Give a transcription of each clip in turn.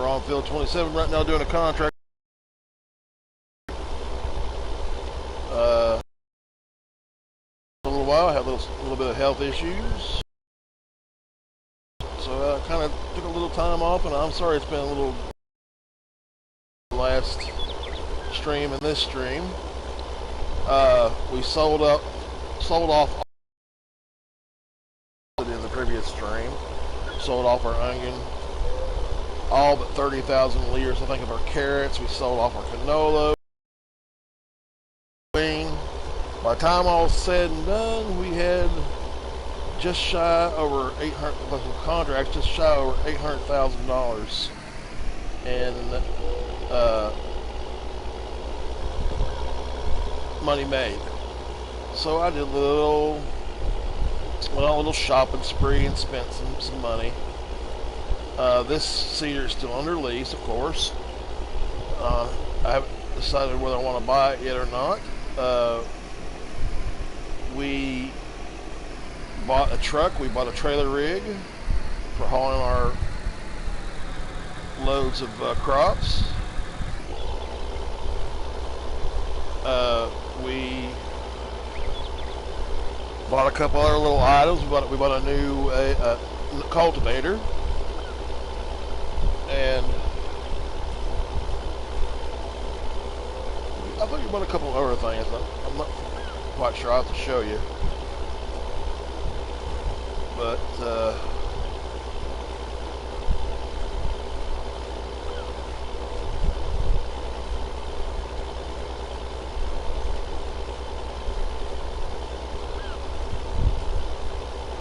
We're on field 27 right now doing a contract. A little while, I had a little bit of health issues. So I kind of took a little time off, and I'm sorry it's been a little last stream and this stream. We sold off in the previous stream. Sold off our onion, all but 30,000 liters, I think, of our carrots. We sold off our canola. By the time all said and done, we had just shy over 800 contracts, just shy over $800,000 in money made. So I did a little shopping spree and spent some money. This cedar is still under lease, of course. I haven't decided whether I want to buy it yet or not. We bought a truck. We bought a trailer rig for hauling our loads of crops. We bought a couple other little items. We bought a new cultivator, and I think we bought a couple of other things. I'm not quite sure. I'll have to show you. But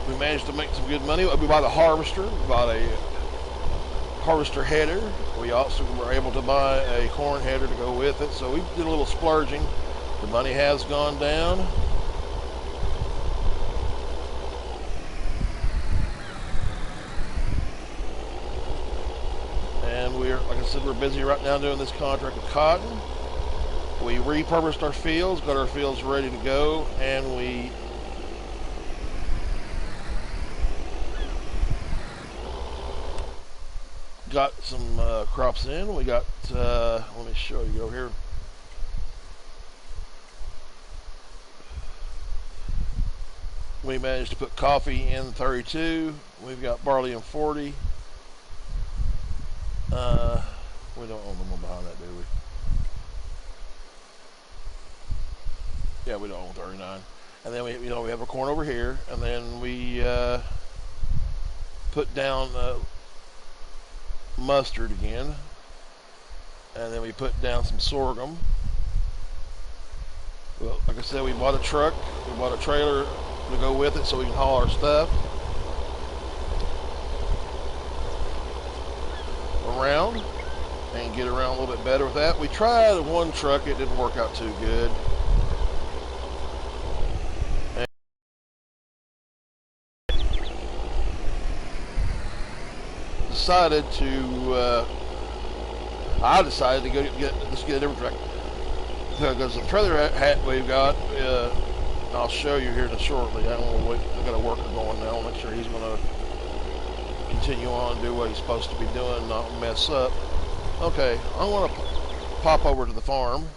we managed to make some good money. We bought a harvester. We bought a harvester header. We also were able to buy a corn header to go with it. So we did a little splurging. The money has gone down. And we're, like I said, we're busy right now doing this contract with cotton. We repurposed our fields, got our fields ready to go, and we got some crops in. We got, let me show you over here. We managed to put coffee in 32. We've got barley in 40. We don't own the one behind that, do we? Yeah, we don't own 39. And then we have our corn over here, and then we put down mustard again, and then we put down some sorghum. Well, like I said, we bought a truck, we bought a trailer to go with it so we can haul our stuff around and get around a little bit better with that. We tried one truck, it didn't work out too good. I decided to go get a different truck, because the trailer we've got, I'll show you here shortly. I don't know, I got a worker going now. I'll make sure he's going to continue on and do what he's supposed to be doing and not mess up. Okay, I want to pop over to the farm.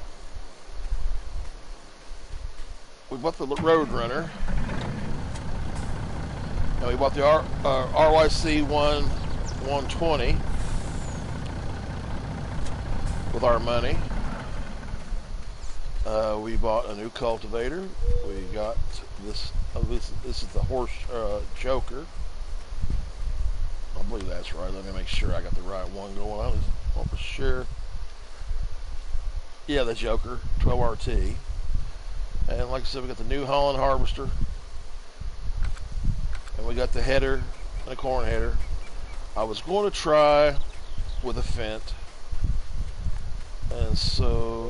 We bought the Road Runner, and we bought the RYC 120 with our money. We bought a new cultivator. We got this. This is the horse Joker. I believe that's right. Let me make sure I got the right one going. I was for sure. Yeah, the Joker 12RT. And like I said, we got the New Holland harvester, and we got the header and a corn header. I was going to try with a Fent, and so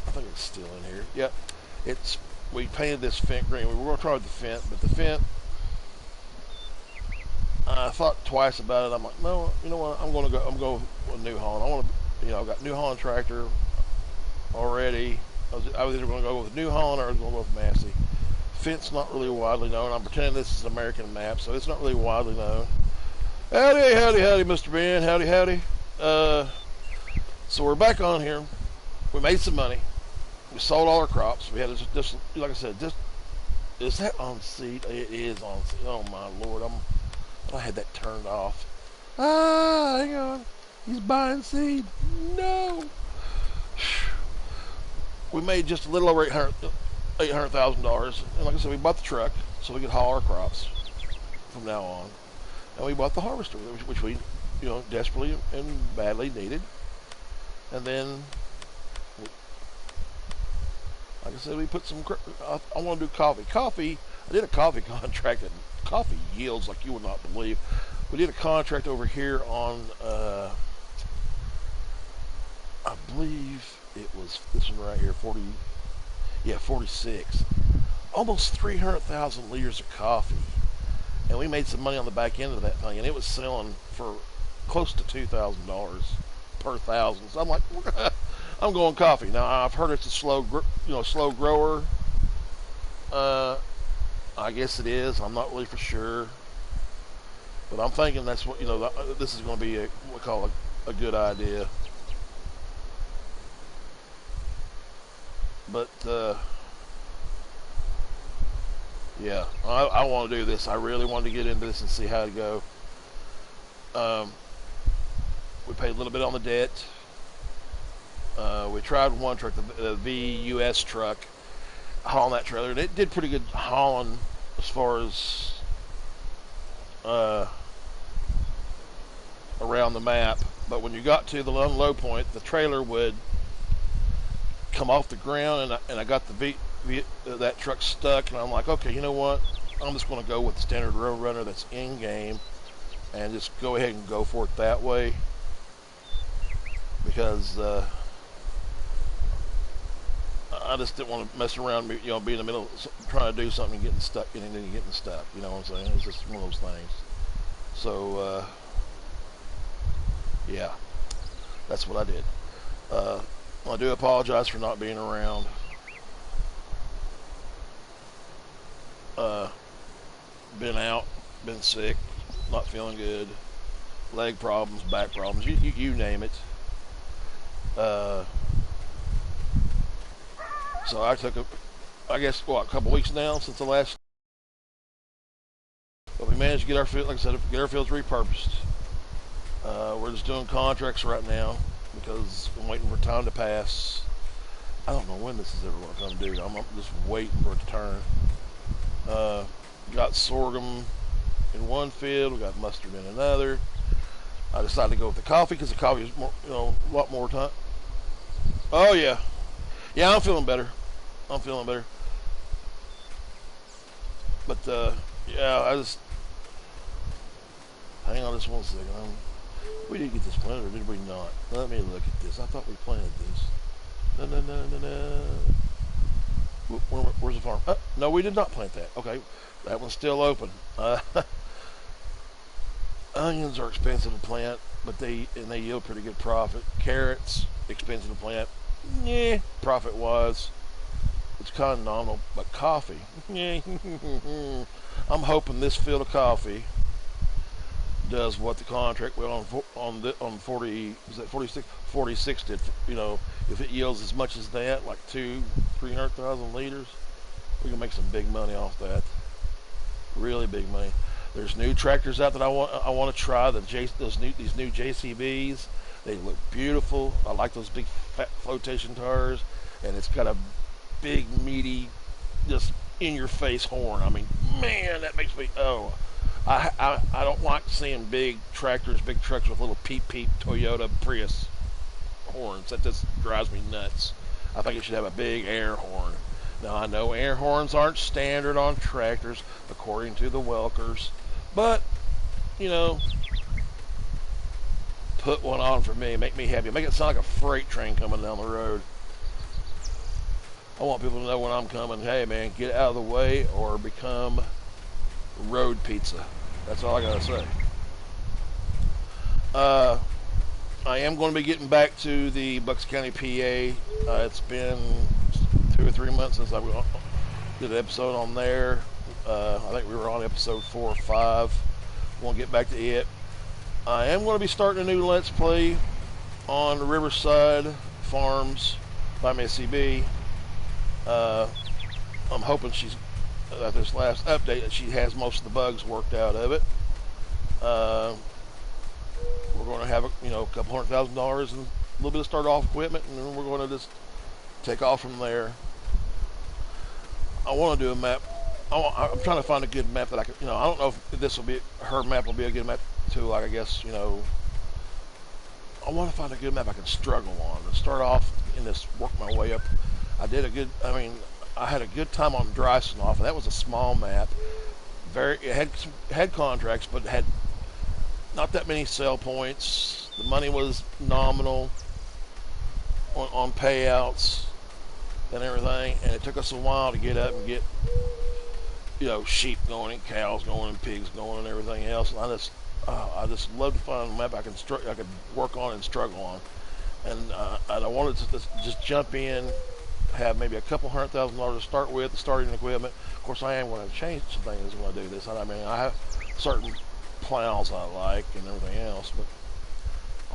I think it's still in here. Yep, we painted this Fent green. We were going to try with the Fent, but the Fent, I thought twice about it. I'm like, no, you know what? I'm going with New Holland. I want to, I've got New Holland tractor already. I was either going to go with New Holland or I was going to go with Massey. Fent's not really widely known. I'm pretending this is an American map, so it's not really widely known. Howdy, howdy, howdy, Mr. Ben. Howdy, howdy. So we're back on here. We made some money. We sold all our crops. We had this, like I said, this is that on seed? It is on seed. Oh my Lord, I had that turned off. Hang on. He's buying seed. No. We made just a little over $800,000, and like I said, we bought the truck so we could haul our crops from now on, and we bought the harvester, which we, desperately and badly needed. And then, like I said, we put some. I want to do coffee. I did a coffee contract, and coffee yields like you would not believe. We did a contract over here on, I believe it was this one right here, 46. Almost 300,000 liters of coffee. And we made some money on the back end of that thing, and it was selling for close to $2,000 per thousand. So I'm like, I'm going coffee. Now I've heard it's a slow grower. I guess it is. I'm not really for sure, but I'm thinking that's what this is going to be what we call a good idea. But yeah, I want to do this. I really wanted to get into this and see how it go. We paid a little bit on the debt. We tried one truck, the VUS truck, hauling that trailer, and it did pretty good hauling as far as around the map. But when you got to the low point, the trailer would come off the ground, and I got that truck stuck, and I'm like, okay, you know what? I'm just going to go with the standard road runner that's in game, and just go ahead and go for it that way, because I just didn't want to mess around, be in the middle of trying to do something and getting stuck. You know what I'm saying? It's just one of those things. So yeah, that's what I did. I do apologize for not being around. Been out, been sick, not feeling good, leg problems, back problems, you name it. So I took a couple weeks now since the last. But we managed to get our field, like I said, get our fields repurposed. We're just doing contracts right now because I'm waiting for time to pass. I don't know when this is ever going to come due. I'm just waiting for it to turn. Got sorghum in one field. We got mustard in another. I decided to go with the coffee because the coffee is more, a lot more time. Oh yeah, I'm feeling better. But yeah, I just hang on just one second. We did get this planted, or did we not? Let me look at this. I thought we planted this. No. Where's the farm? No, we did not plant that. Okay, that one's still open. Onions are expensive to plant, but they yield pretty good profit. Carrots, expensive to plant. Yeah, profit-wise, it's kind of nominal. But coffee, yeah. I'm hoping this field of coffee does what the contract on 40, was that 46 did. If it yields as much as that, like 300,000 liters, we can make some big money off that. Really big money. There's new tractors out that I want to try. These new JCBs. They look beautiful. I like those big fat flotation tires, and it's got a big meaty, just in your face horn. I mean, man, that makes me I don't like seeing big trucks with little peep Toyota Prius horns. That just drives me nuts. I think it should have a big air horn. Now I know air horns aren't standard on tractors according to the Welkers, but put one on for me, make me happy, make it sound like a freight train coming down the road. I want people to know when I'm coming, hey man, get out of the way or become road pizza. That's all I gotta say. I am going to be getting back to the Bucks County, PA. It's been 2 or 3 months since I did an episode on there. I think we were on episode 4 or 5. We'll get back to it. I am going to be starting a new Let's Play on Riverside Farms by Missy B. I'm hoping she's at this last update that she has most of the bugs worked out of it. We're going to have a couple $100,000 and a little bit of start off equipment, and then we're going to just take off from there. I want to do a map. I'm trying to find a good map that I can. I don't know if this will be her map will be a good map too. Like I guess I want to find a good map I can struggle on and start off in this, work my way up. I had a good time on Dry Snoff, and that was a small map. It had contracts, but it had not that many sell points. The money was nominal on payouts and everything, and it took us a while to get up and get sheep going and cows going and pigs going and everything else. And I just love to find a map I could work on and struggle on, and I wanted to just jump in, have maybe a couple $100,000 to start with, the starting equipment. Of course, I am going to change some things when I do this. I mean, I have certain plows I like and everything else, but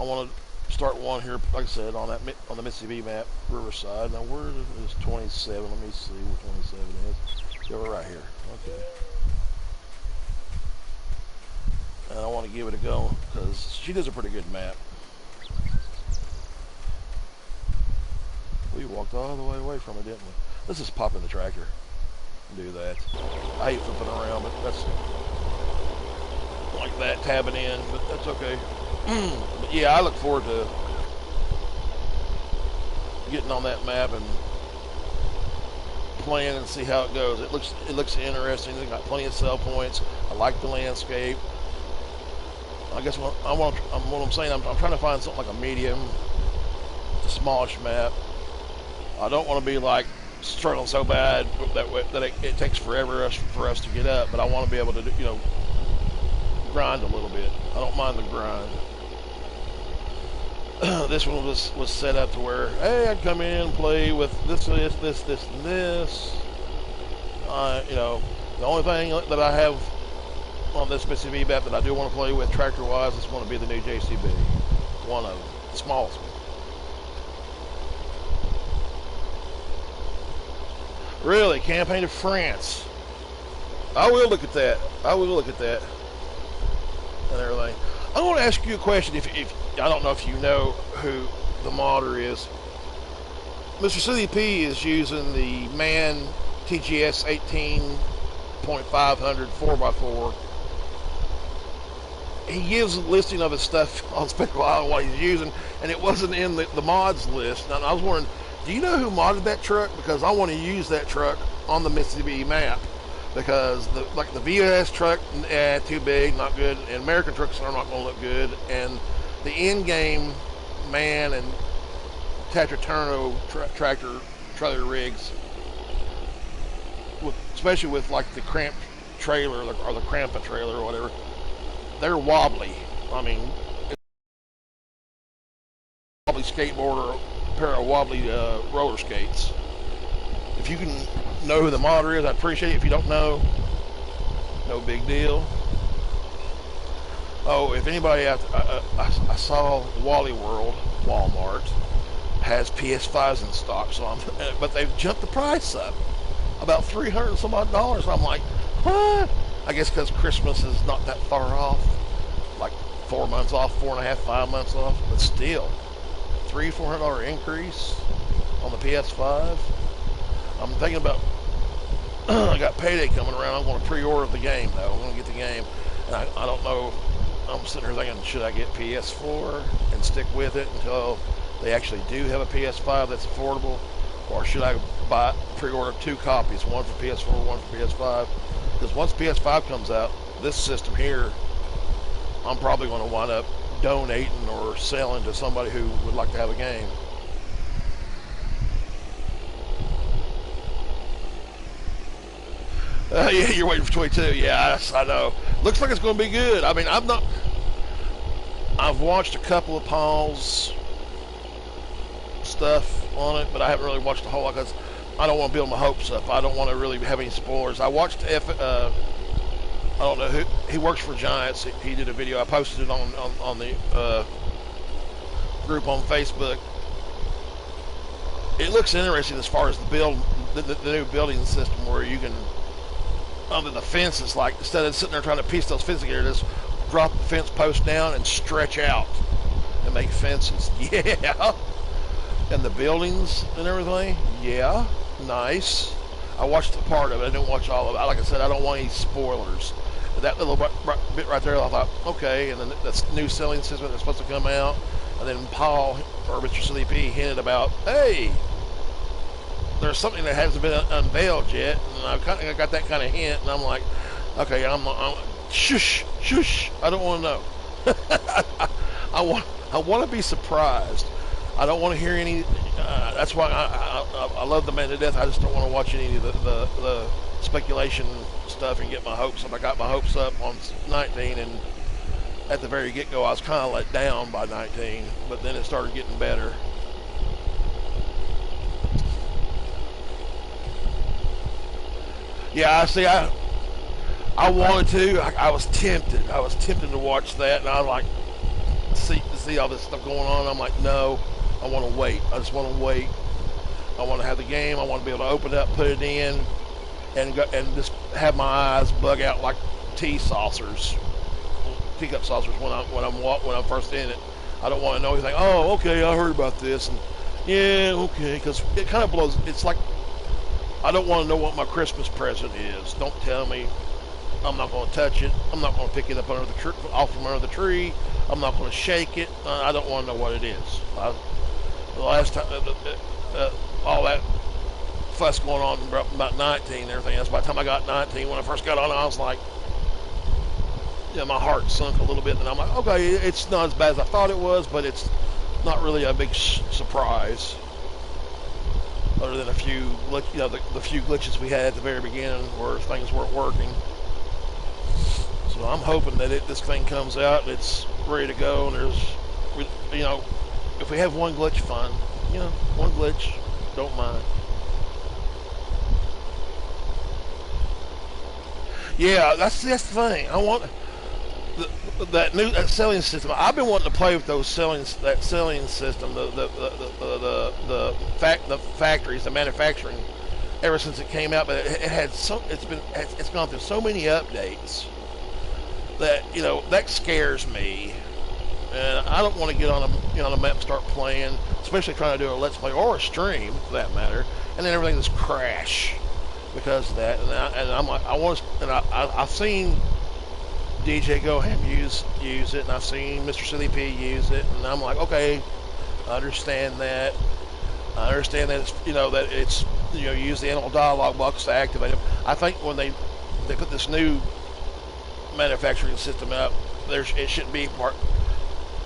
I want to start one here, like I said, on the Mississippi map, Riverside. Now, where is 27? Let me see where 27 is. Yeah, we're right here. Okay. And I want to give it a go because she does a pretty good map. We walked all the way away from it, didn't we? Let's just pop in the tractor and do that. I hate flipping around, but that's like that, tabbing in, but that's okay. But yeah, I look forward to getting on that map and playing and see how it goes. It looks interesting. It's got plenty of sell points. I like the landscape. I guess what I'm saying, I'm trying to find something like a medium, a smallish map. I don't want to be like struggling so bad that it takes forever for us to get up, but I want to be able to grind a little bit. I don't mind the grind. This one was set up to where, hey, I'd come in and play with this, and this. The only thing that I have on this Mississippi map that I do want to play with tractor-wise is going to be the new JCB. One of them, the smallest one. Really, Campaign of France. I will look at that. And everything. I want to ask you a question. If I don't know if you know who the modder is. Mr. CDP is using the MAN TGS 18.500 4x4. He gives a listing of his stuff on Spec.I'll what he's using, and it wasn't in the mods list. And I was wondering, do you know who modded that truck? Because I want to use that truck on the Mississippi map. Because the VS truck, too big, not good, and American trucks are not going to look good, and the in-game MAN and Tatraturno tractor trailer rigs, especially with like the cramped trailer or the Crampa trailer or whatever, they're wobbly. I mean, it's a wobbly skateboard or a pair of wobbly roller skates. If you can know who the modder is, I'd appreciate it. If you don't know, no big deal. Oh, if anybody out there, I saw Wally World, Walmart, has PS5s in stock, but they've jumped the price up about $300 and some odd dollars. I'm like, what? I guess because Christmas is not that far off, like 4 months off, 4.5, 5 months off, but still, $300-400 increase on the PS5. I'm thinking about, I got payday coming around. I'm going to pre-order the game, though. I'm going to get the game. And I don't know, I'm sitting here thinking, should I get PS4 and stick with it until they actually do have a PS5 that's affordable? Or should I pre-order 2 copies, one for PS4, one for PS5? Because once PS5 comes out, this system here, I'm probably going to wind up donating or selling to somebody who would like to have a game. Yeah, you're waiting for 22. Yeah, I know. Looks like it's going to be good. I mean, I've watched a couple of Paul's stuff on it, but I haven't really watched a whole lot because I don't want to build my hopes up. I don't want to really have any spoilers. I watched I don't know who he works for Giants. He did a video. I posted it on group on Facebook. It looks interesting as far as the new building system where you can, under the fences, like instead of sitting there trying to piece those fences together, just drop the fence post down and stretch out and make fences. Yeah. And the buildings and everything. Yeah. Nice. I watched a part of it. I didn't watch all of it. Like I said, I don't want any spoilers. But that little bit right there, I thought, okay. And then that's new selling system that's supposed to come out. And then Paul, or Mr. CDP, hinted about, hey, there's something that hasn't been unveiled yet. And I got that kind of hint. And I'm like, okay, I'm shush, shush. I don't want to know. I want to be surprised. I don't want to hear any. That's why I love the man to death. I just don't want to watch any of the speculation stuff and get my hopes up. I got my hopes up on 19, and at the very get-go, I was kind of let down by 19, but then it started getting better. Yeah, I see. I wanted to. I was tempted. I was tempted to watch that, and I was like, see all this stuff going on. I'm like, no. I want to wait. I just want to wait. I want to have the game. I want to be able to open it up, put it in, and go, and just have my eyes bug out like teacup saucers when I'm first in it. I don't want to know anything. Oh, okay, I heard about this, and yeah, okay, because it kind of blows. It's like I don't want to know what my Christmas present is. Don't tell me. I'm not going to touch it. I'm not going to pick it up off from under the tree. I'm not going to shake it. I don't want to know what it is. The last time, all that fuss going on about 19 and everything. That's by the time I got 19. When I first got on, I was like, yeah, my heart sunk a little bit. And I'm like, okay, it's not as bad as I thought it was, but it's not really a big surprise. Other than a few, the few glitches we had at the very beginning where things weren't working. So I'm hoping that this thing comes out and it's ready to go. And if we have one glitch, fine. One glitch, don't mind. Yeah, that's the thing. I want that selling system. I've been wanting to play with that selling system, the factories, the manufacturing, ever since it came out. But it's gone through so many updates that that scares me. And I don't want to get on a map and start playing, especially trying to do a let's play or a stream for that matter, and then everything just crash because of that. And I'm like, I've seen DJ Goham use it, and I've seen Mr. CDP use it, and I'm like, okay, I understand that. I understand that it's use the animal dialogue box to activate them. I think when they put this new manufacturing system up, it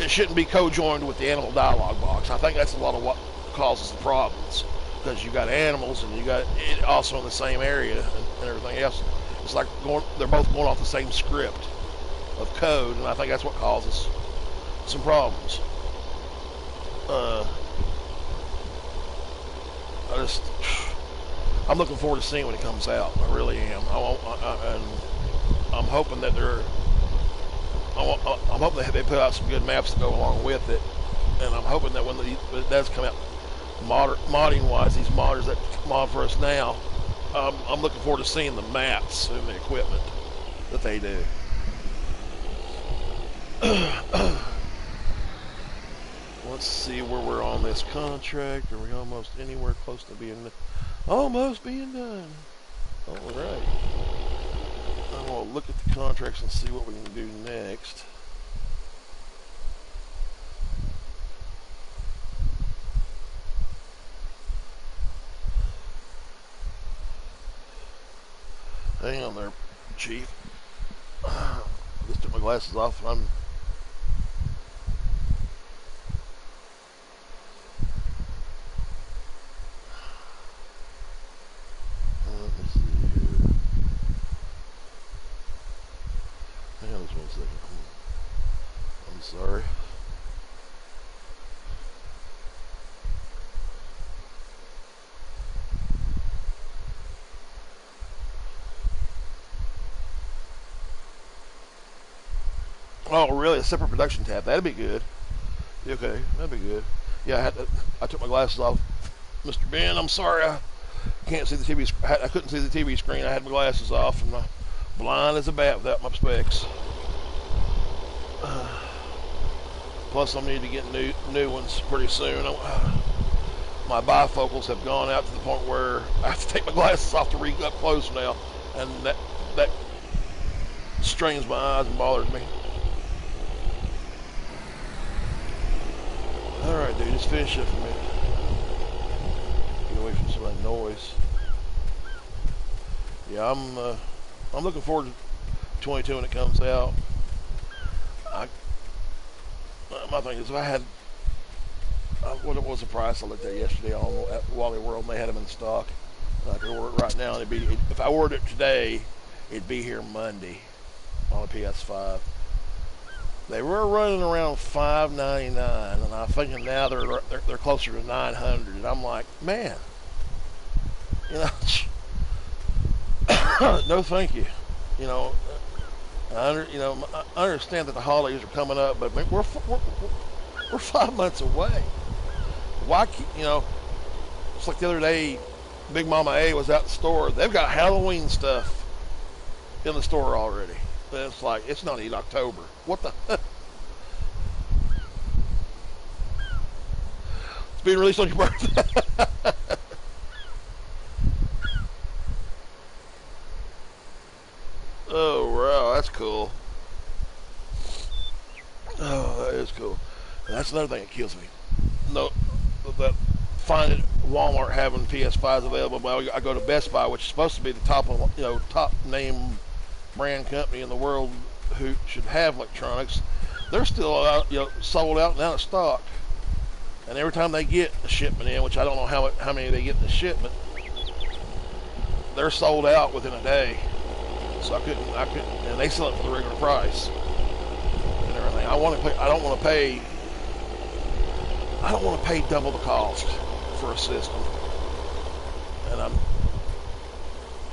shouldn't be co-joined with the animal dialogue box. I think that's a lot of what causes the problems, because you got animals and you got it also in the same area and everything else. It's like they're both going off the same script of code, and I think that's what causes some problems. I'm looking forward to seeing when it comes out. I really am. And I'm hoping that I'm hoping that they put out some good maps to go along with it, and I'm hoping that when it does come out, modding-wise, these modders that mod for us now, I'm looking forward to seeing the maps and the equipment that they do. Let's see where we're on this contract. Are we almost anywhere close to being almost being done? All right. I'm going to look at the contracts and see what we can do next. Hang on there, Chief. Just took my glasses off and let me see here. Hang on just 1 second. I'm sorry. Oh, really? A separate production tab. That'd be good. Okay, that'd be good. Yeah, I took my glasses off. Mr. Ben, I'm sorry I can't see the TV. I couldn't see the TV screen. I had my glasses off and I'm blind as a bat without my specs. Plus, I need to get new ones pretty soon. My bifocals have gone out to the point where I have to take my glasses off to read up close now, and that strains my eyes and bothers me. All right, dude, just finish it for me. Get away from some of that noise. Yeah, I'm looking forward to 22 when it comes out. My thing is, if I had, what was the price I looked at yesterday at Wally World, and they had them in stock. I could order it right now, and if I ordered it today, it'd be here Monday on a PS5. They were running around $599, and I'm thinking now they're closer to $900, and I'm like, man, you know, no, thank you. You know, I understand that the holidays are coming up, but we're 5 months away. Why, it's like the other day, Big Mama A was out the store. They've got Halloween stuff in the store already. But it's like, it's not even October. What the? It's being released on your birthday. Oh, wow, that's cool. Oh, that is cool. And that's another thing that kills me. No, that finding Walmart having PS5s available. Well, I go to Best Buy, which is supposed to be the top name brand company in the world who should have electronics. They're still out, sold out and out of stock. And every time they get a shipment in, which I don't know how many they get in the shipment, they're sold out within a day. So I couldn't, and they sell it for the regular price and everything. I don't want to pay double the cost for a system. And I'm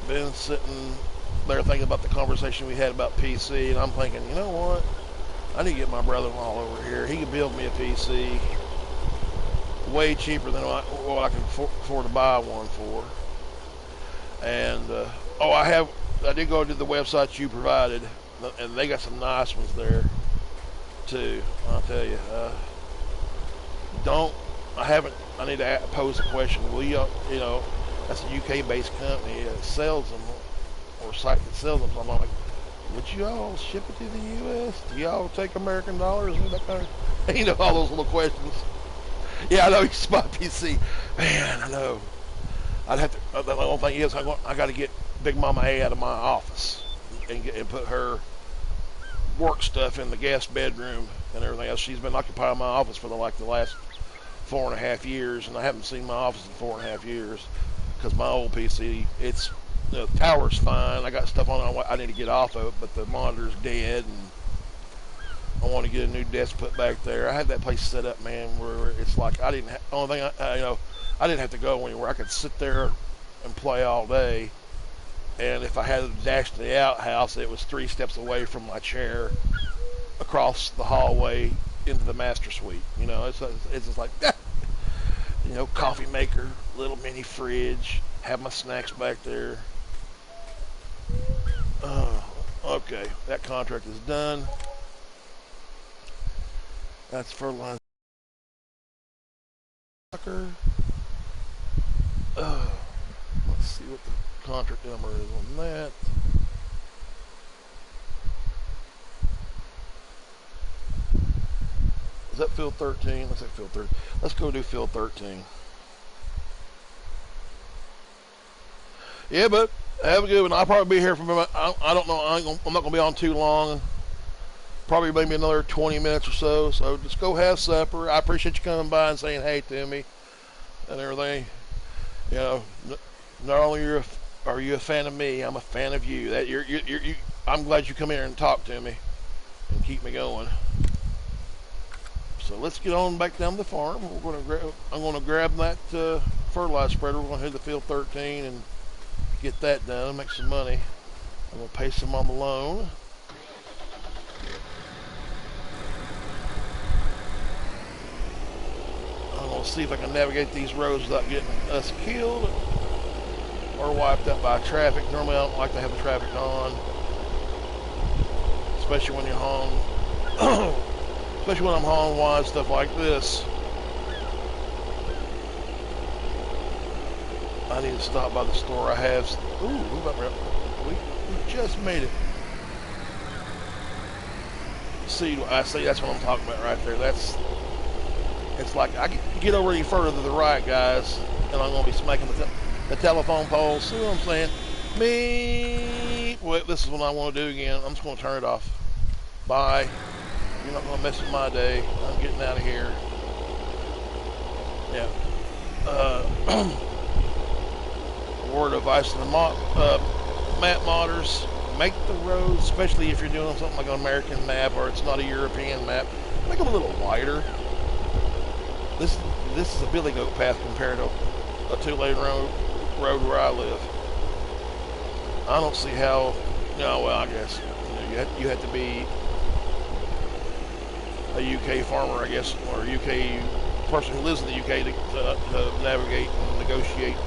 been sitting there thinking about the conversation we had about PC, and I'm thinking, you know what? I need to get my brother-in-law over here. He could build me a PC way cheaper than what I can afford to buy one for. And I did go to the website you provided, and they got some nice ones there too. I'll tell you. I need to pose a question. Will that's a UK-based company that sells them, or site that sells them. So I'm like, would you all ship it to the US? Do y'all take American dollars and that kind of, all those little questions. Yeah, I know you spy PC. Man, I know. I'd have to. The only thing is, I got to get Big Mama A out of my office and put her work stuff in the guest bedroom and everything else. She's been occupying my office for the last 4.5 years, and I haven't seen my office in 4.5 years because my old PC, the tower's fine. I got stuff on it I need to get off of it, but the monitor's dead, and I want to get a new desk put back there. I had that place set up, man, where it's like I didn't have to go anywhere. I could sit there and play all day. And if I had to dash to the outhouse, it was 3 steps away from my chair, across the hallway into the master suite. It's just like, coffee maker, little mini fridge, have my snacks back there. Okay, that contract is done. That's fertilizer. Let's see what the contract number is on that. Is that field 13? Let's say field 13. Let's go do field 13. Yeah, but have a good one. I'll probably be here for about, I don't know. I'm not going to be on too long. Probably maybe another 20 minutes or so. So just go have supper. I appreciate you coming by and saying hey to me and everything. Not only are you a fan of me, I'm a fan of you. I'm glad you come here and talk to me and keep me going. So let's get on back down to the farm. I'm going to grab that fertilizer spreader. We're going to hit the field 13 and get that done and make some money. I'm going to pay some on the loan. I'll see if I can navigate these roads without getting us killed or wiped out by traffic. Normally I don't like to have the traffic on, especially when you're hauling, especially when I'm hauling wide stuff like this. I need to stop by the store. I have. Ooh, we just made it. See, I see. That's what I'm talking about right there. It's like I get over any further to the right, guys, and I'm going to be smacking the telephone pole. See what I'm saying? Me. Wait, this is what I want to do again. I'm just going to turn it off. Bye. You're not going to mess with my day. I'm getting out of here. Yeah. Word of advice to the map modders: make the roads, especially if you're doing something like an American map or it's not a European map, make them a little wider. This is a billy goat path compared to a two-lane road where I live. I don't see how. No, well, I guess you have to be a UK farmer, I guess, or a UK person who lives in the UK to navigate and negotiate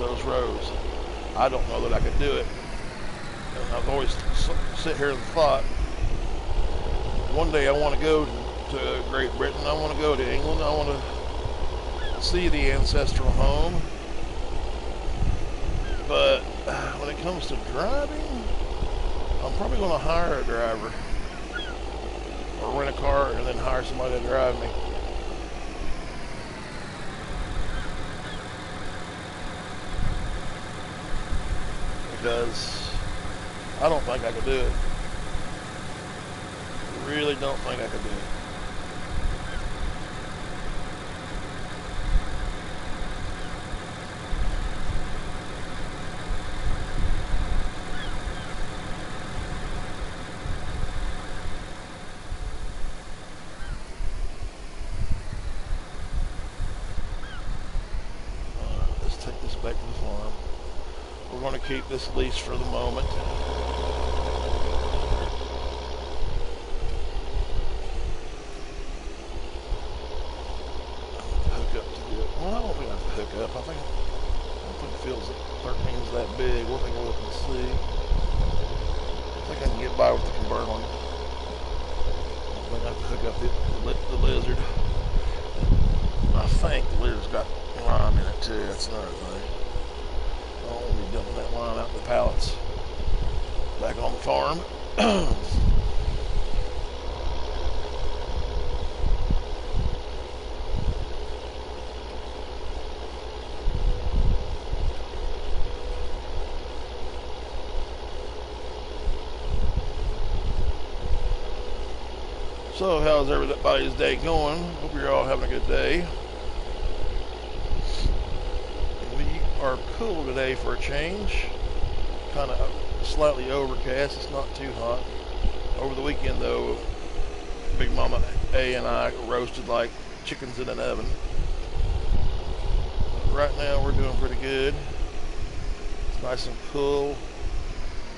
those roads. I don't know that I could do it. And I've always sit here and thought, one day I want to go to Great Britain, I want to go to England, I want to see the ancestral home. But when it comes to driving, I'm probably going to hire a driver or rent a car and then hire somebody to drive me. Because I don't think I could do it. I really don't think I could do it. Let's take this back to the farm. We're going to keep this lease for the moment. Hook up to the. Well, I don't think I have to hook up. I don't think the field's 13 is that big. We'll take a look and see. I think I can get by with the convertible. I don't think I have to hook up the lizard. I think the lizard's got lime in it too. That's another thing. I don't want to be dumping that line out the pallets back on the farm. So, how's everybody's day going? Hope you're all having a good day. Are cool today for a change. Kind of slightly overcast. It's not too hot. Over the weekend though, Big Mama A and I roasted like chickens in an oven. But right now we're doing pretty good. It's nice and cool.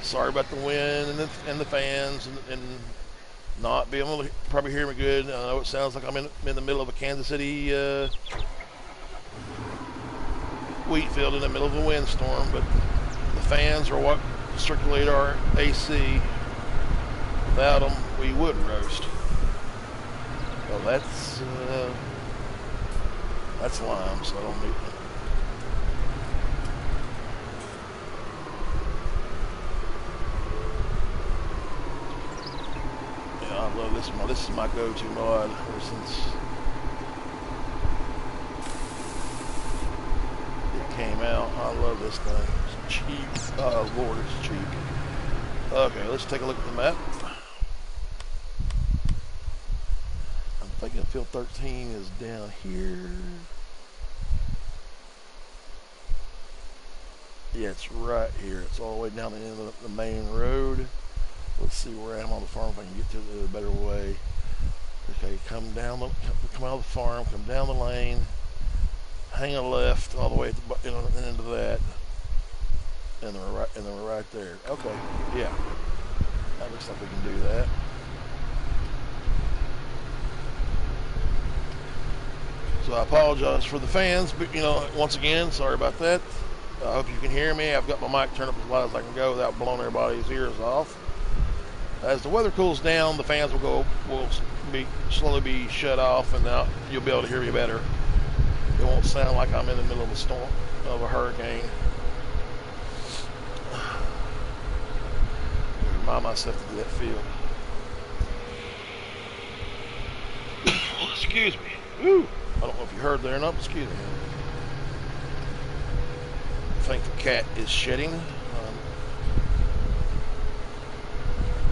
Sorry about the wind and the fans and not being able to probably hear me good. I know it sounds like I'm in the middle of a Kansas City wheat field in the middle of a windstorm, but the fans are what circulate our AC. Without them, we would roast. Well, that's lime, so I don't need them. Yeah, I love this mod. This is my go-to mod ever since came out. I love this thing. It's cheap. Oh Lord, it's cheap. Okay, let's take a look at the map. I'm thinking field 13 is down here. Yeah, it's right here. It's all the way down the end of the main road. Let's see where I am on the farm if I can get to it a better way. Okay, come out of the farm, come down the lane. Hang a left all the way at the end of that, and then we're right there. Okay, yeah, that looks like we can do that. So So I apologize for the fans, but once again, sorry about that. I hope you can hear me. I've got my mic turned up as loud as I can go without blowing everybody's ears off. As the weather cools down, the fans will slowly be shut off, and now you'll be able to hear me better. It won't sound like I'm in the middle of a storm, of a hurricane. Remind myself to do that field. Excuse me. Woo. I don't know if you heard there or not, but excuse me. I think the cat is shedding.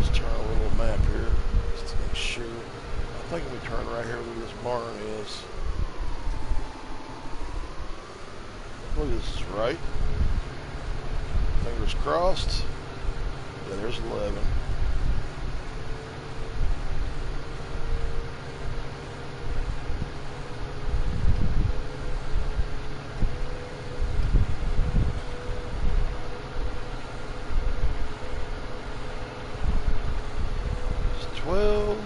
Let's turn a little map here just to make sure. I think we turn right here where this barn is. I believe this is right. Fingers crossed. Yeah, there's 11. It's 12.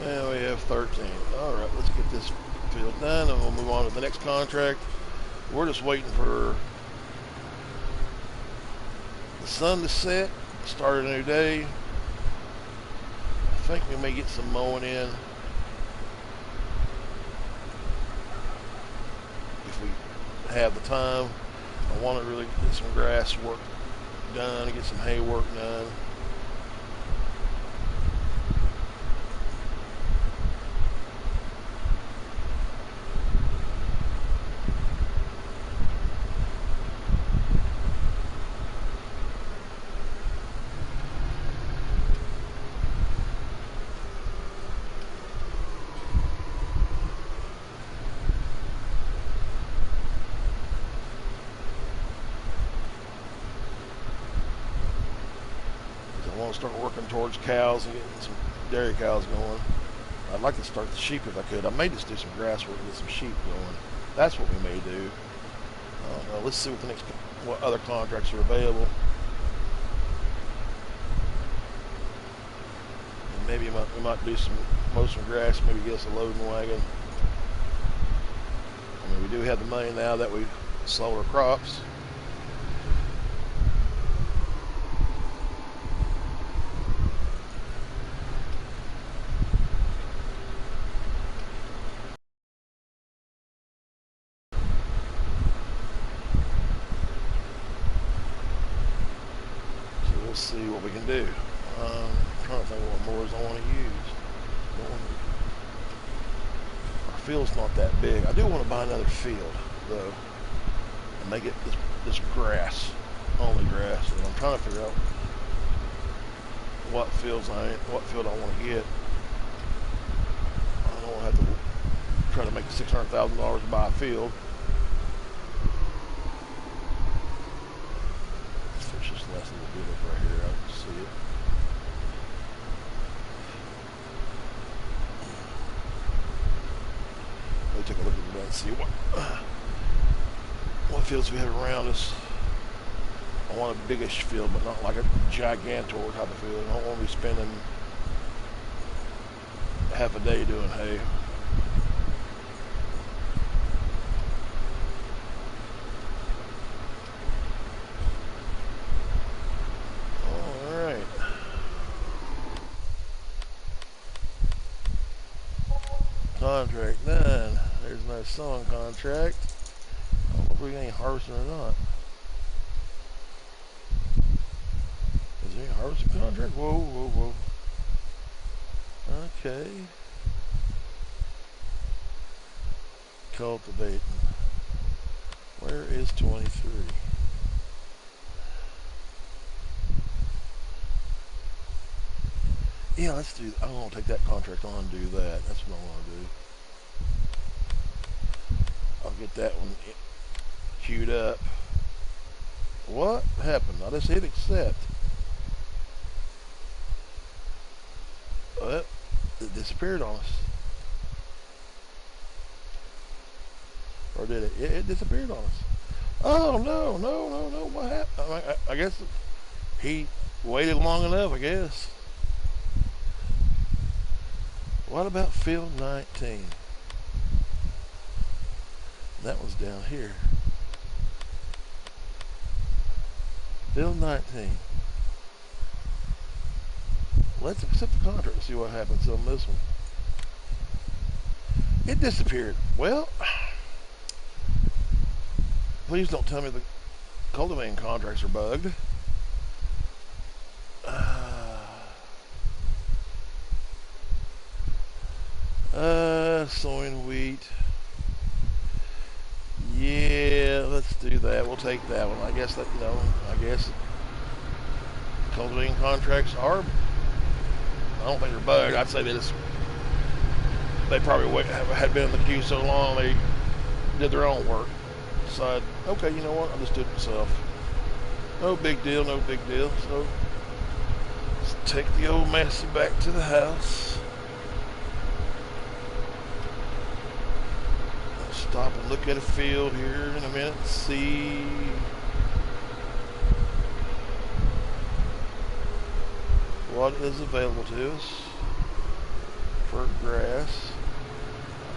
And we have 13. Alright, let's get this field done and we'll move on to the next contract. We're just waiting for the sun to set, start a new day. I think we may get some mowing in if we have the time. I want to really get some grass work done and get some hay work done. I want to start working towards cows and getting some dairy cows going. I'd like to start the sheep if I could. I may just do some grass work and get some sheep going. That's what we may do. I don't know. Let's see what other contracts are available. And maybe we might do mow some grass, maybe get us a loading wagon. I mean, we do have the money now that we sold our crops. Let's see what we can do. I'm trying to think of what mowers I want to use. Our field's not that big. I do want to buy another field, though, and make it this grass, only grass. And I'm trying to figure out what field I want to get. I don't want to have to try to make $600,000 to buy a field. That's a little bit up right here. I can see it. Let me take a look at that and see what fields we have around us. I want a biggish field, but not like a gigantor type of field. I don't want to be spending half a day doing hay. Contract done. There's no sowing contract. I don't know if we got any harvesting or not. Is there any harvesting contract? Whoa, whoa, whoa. Okay. Cultivating. Where is 23? Yeah, let's do. I want to take that contract on and do that. That's what I want to do. I'll get that one queued up. What happened? I just hit accept. Well, it disappeared on us. Or did it? It disappeared on us. Oh, no, no, no, no. What happened? I guess he waited long enough, I guess. What about field 19? That was down here. Field 19. Let's accept the contract and see what happens on this one. It disappeared. Well, please don't tell me the cultivating contracts are bugged. Sowing wheat. Yeah, let's do that. We'll take that one. I guess that, I guess cultivating contracts are, I don't think they're bugged. I'd say they probably had been in the queue so long they did their own work. Decided, okay, you know what? I'll just do it myself. No big deal, no big deal. So let's take the old Massey back to the house. Stop and look at a field here in a minute and see what is available to us for grass.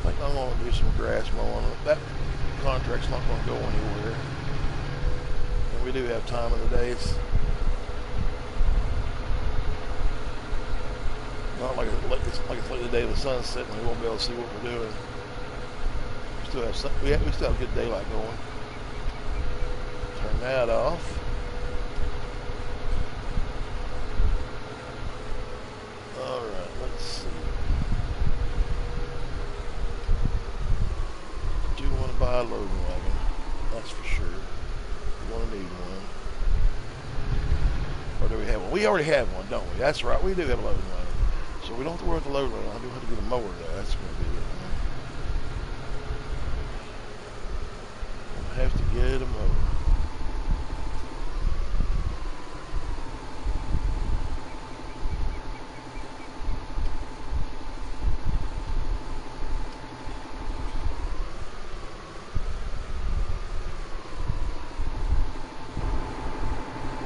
I think I'm going to do some grass mowing. That contract's not going to go anywhere. And we do have time of the day. It's not like it's like the day of the sunset and we won't be able to see what we're doing. We still have good daylight going. Turn that off. Alright, let's see. Do want to buy a loading wagon. That's for sure. We want to need one. Or do we have one? We already have one, don't we? That's right, we do have a loading wagon. So we don't have to worry about the loading wagon. I do have to get a mower though. That's going to be it. Have to get them over.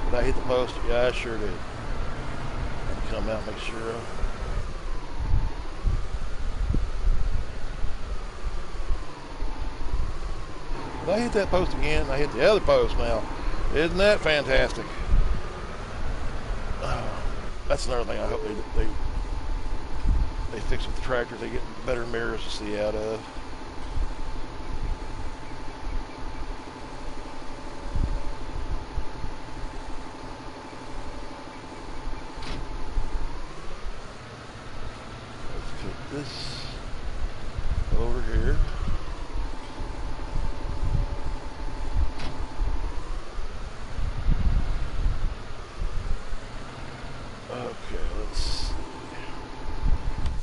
Did I hit the post? Yeah, I sure did. I'll come out and make sure. I hit that post again, I hit the other post now. Isn't that fantastic? That's another thing I hope they fix with the tractors. They get better mirrors to see out of. Let's put this over here.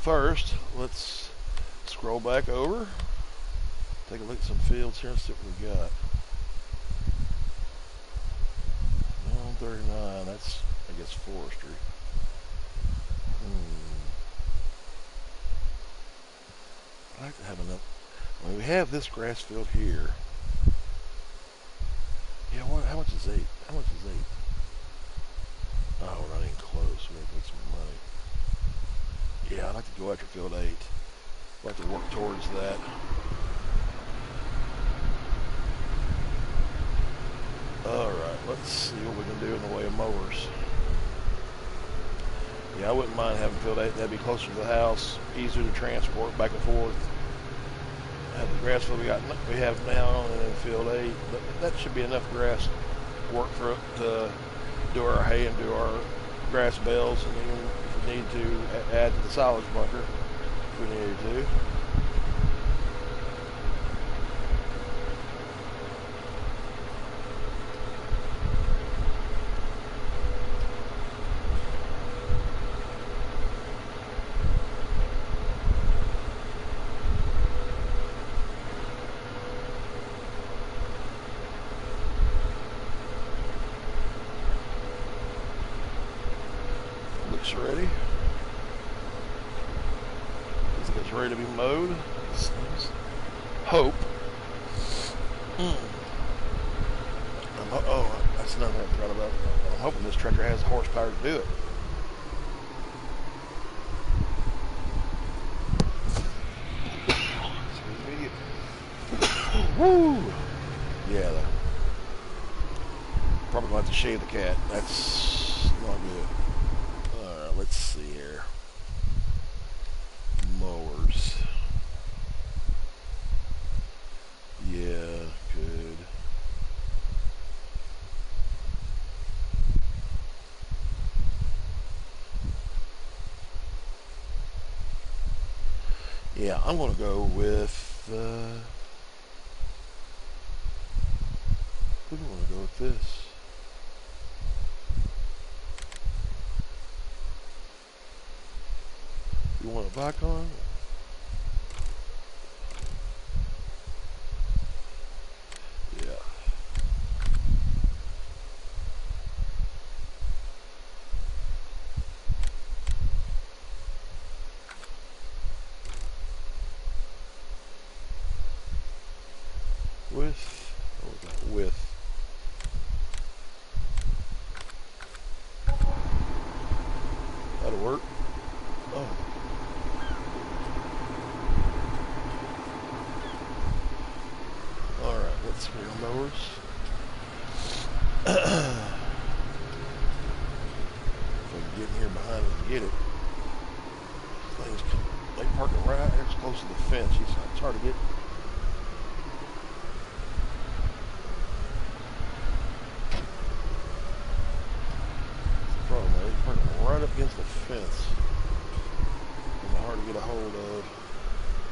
First, let's scroll back over, take a look at some fields here and see what we got. 139, that's, I guess, forestry. I'd like to have enough. I mean, we have this grass field here. Yeah, how much is 8? How much is 8? Oh, we're not even close. We have to make some money. Yeah, I'd like to go after field 8. I'd like to work towards that. Alright, let's see what we can do in the way of mowers. Yeah, I wouldn't mind having field 8. That'd be closer to the house, easier to transport back and forth. Have the grass field we have now and then field 8. But that should be enough grass work for it to do our hay and do our grass bales, and even if we need to add to the silage bunker if we needed to. Looks ready. Looks like it's ready to be mowed. Hope. Oh, that's another thing I forgot about. I'm hoping this tractor has the horsepower to do it. Woo! Yeah, probably going to have to shave the cat. That's not good. Alright, let's see here. Mowers. Yeah, good. Yeah, I'm going to go with, who do I want to go with this? You want a Vicon? Yeah. With, what was that? With. That'll work. Oh. Alright, let's see your mowers. If I can get in here behind it and get it. Things, they park it right there close to the fence. It's hard to get. Problem, they park it right up against the fence. It's hard to get a hold of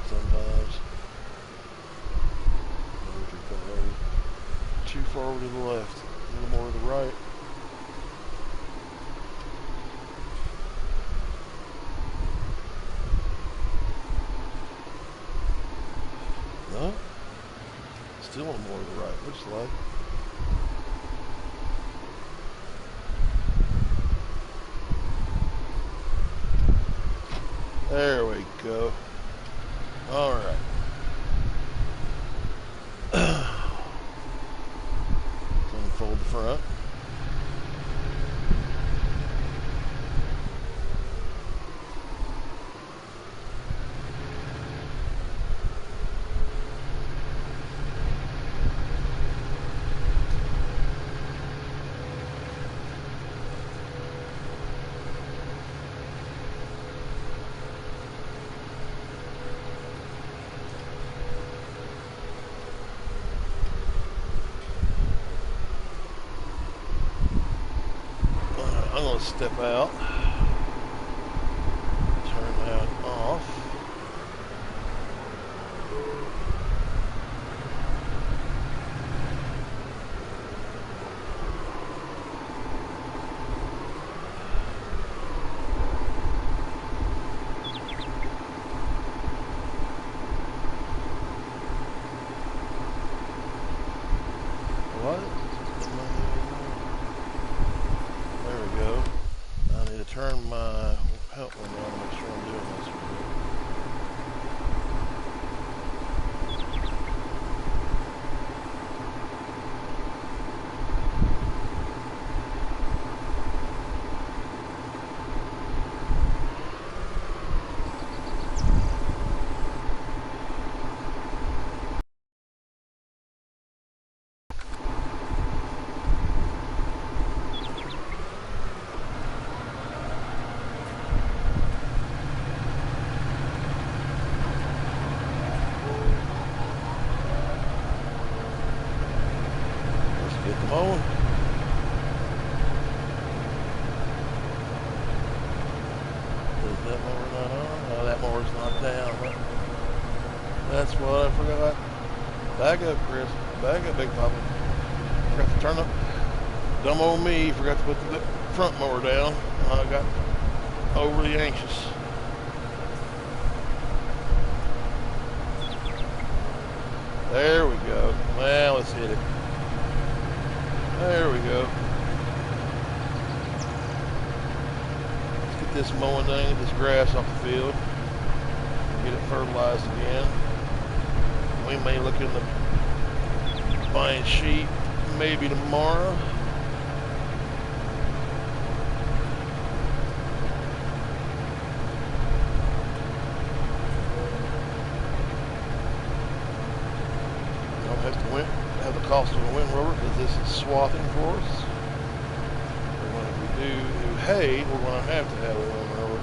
sometimes. Too far over to the left, a little more to the right. No, still a little more to the right, looks like. There we go. All right. Unfold the front. I'm going to step out, turn that off. What? There we go. I need to turn my help on to make sure I'm doing this right. Mowing. Is that mower not on? No, that mower's not down. That's what I forgot. Back up, Chris. Back up, Big Papa. Forgot to turn up. Dumb old me. Forgot to put the front mower down. I got overly anxious. There we go. Well, let's hit it. There we go. Let's get this mowing done, get this grass off the field. Get it fertilized again. We may look in the buying sheep maybe tomorrow. Don't have to have the cost of a windrower because this is swathing for us. But when we do hay, we're going to have a windrower.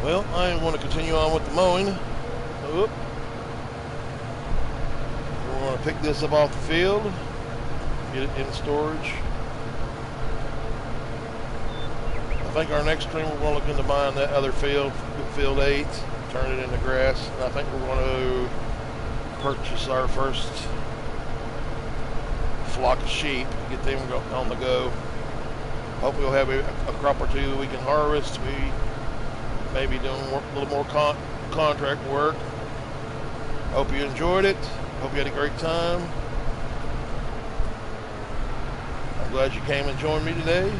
Well, I am going to continue on with the mowing. Oop. We're going to pick this up off the field, get it in storage. I think our next stream we're going to look into buying that other field, field 8, turn it into grass. And I think we're going to purchase our first flock of sheep, get them on the go. Hopefully we'll have a crop or two that we can harvest. We maybe doing a little more contract work. Hope you enjoyed it. Hope you had a great time. I'm glad you came and joined me today.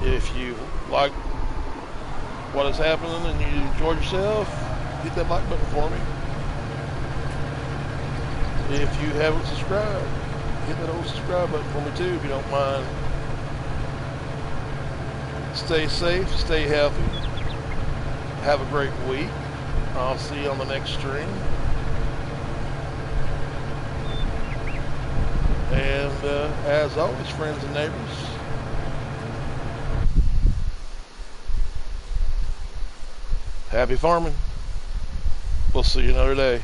If you like what is happening and you enjoyed yourself, hit that like button for me. If you haven't subscribed, hit that old subscribe button for me too, if you don't mind. Stay safe, stay healthy, have a great week. I'll see you on the next stream. And as always, friends and neighbors, happy farming. We'll see you another day.